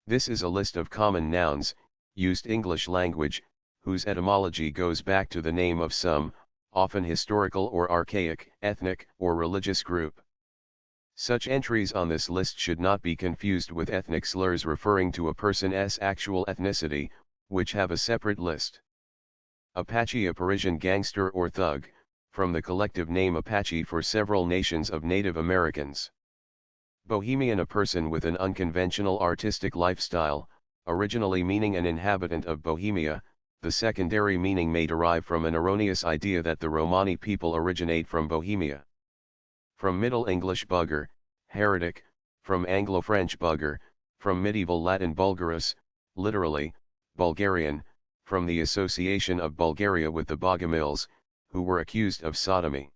This is a list of common nouns, used English language, whose etymology goes back to the name of some, often historical or archaic, ethnic or religious group. Such entries on this list should not be confused with ethnic slurs referring to a person's actual ethnicity, which have a separate list. Apache, a Parisian gangster or thug, from the collective name Apache for several nations of Native Americans. Bohemian, a person with an unconventional artistic lifestyle, originally meaning an inhabitant of Bohemia. The secondary meaning may derive from an erroneous idea that the Romani people originate from Bohemia. From Middle English bugger, heretic, from Anglo-French bugger, from medieval Latin bulgarus, literally, Bulgarian, from the association of Bulgaria with the Bogomils, who were accused of sodomy.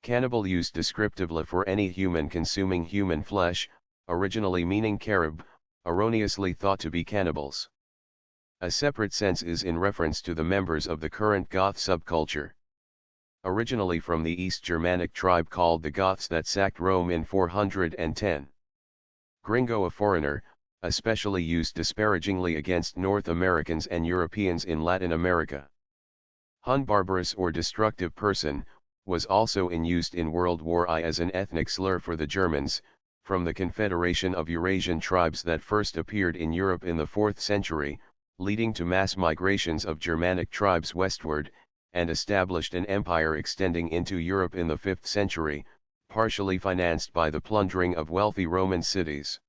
Cannibal, used descriptively for any human consuming human flesh, originally meaning Carib, erroneously thought to be cannibals. A separate sense is in reference to the members of the current Goth subculture. Originally from the East Germanic tribe called the Goths that sacked Rome in 410. Gringo, a foreigner, especially used disparagingly against North Americans and Europeans in Latin America. Hun, barbarous or destructive person, was also in use in World War I as an ethnic slur for the Germans, from the confederation of Eurasian tribes that first appeared in Europe in the 4th century, leading to mass migrations of Germanic tribes westward, and established an empire extending into Europe in the 5th century, partially financed by the plundering of wealthy Roman cities.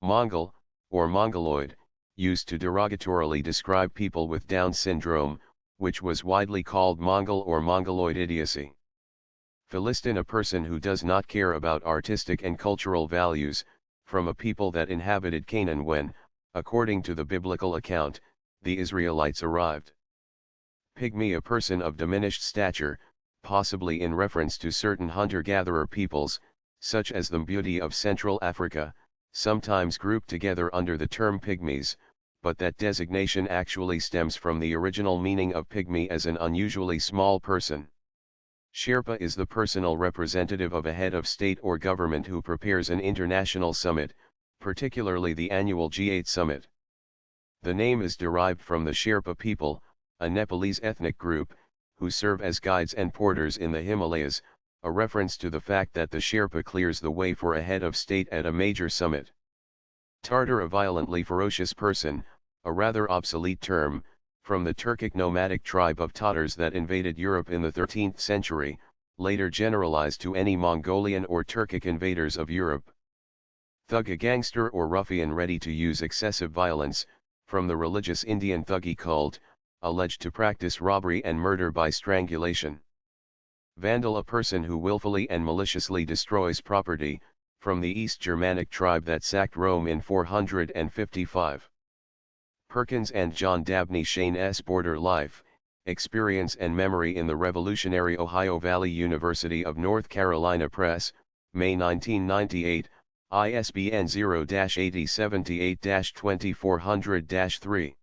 Mongol, or Mongoloid, used to derogatorily describe people with Down syndrome, which was widely called Mongol or Mongoloid idiocy. Philistine, a person who does not care about artistic and cultural values, from a people that inhabited Canaan when, according to the biblical account, the Israelites arrived. Pygmy, a person of diminished stature, possibly in reference to certain hunter-gatherer peoples, such as the Mbuti of Central Africa, sometimes grouped together under the term pygmies, but that designation actually stems from the original meaning of pygmy as an unusually small person. Sherpa is the personal representative of a head of state or government who prepares an international summit, particularly the annual G8 summit. The name is derived from the Sherpa people, a Nepalese ethnic group, who serve as guides and porters in the Himalayas, a reference to the fact that the Sherpa clears the way for a head of state at a major summit. Tartar, a violently ferocious person, a rather obsolete term, from the Turkic nomadic tribe of Tatars that invaded Europe in the 13th century, later generalized to any Mongolian or Turkic invaders of Europe. Thug, a gangster or ruffian ready to use excessive violence, from the religious Indian Thuggee cult, alleged to practice robbery and murder by strangulation. Vandal, a person who willfully and maliciously destroys property, from the East Germanic tribe that sacked Rome in 455. Perkins and John Dabney, Shane's Border Life, Experience and Memory in the Revolutionary Ohio Valley University of North Carolina Press, May 1998, ISBN 0-8078-2400-3.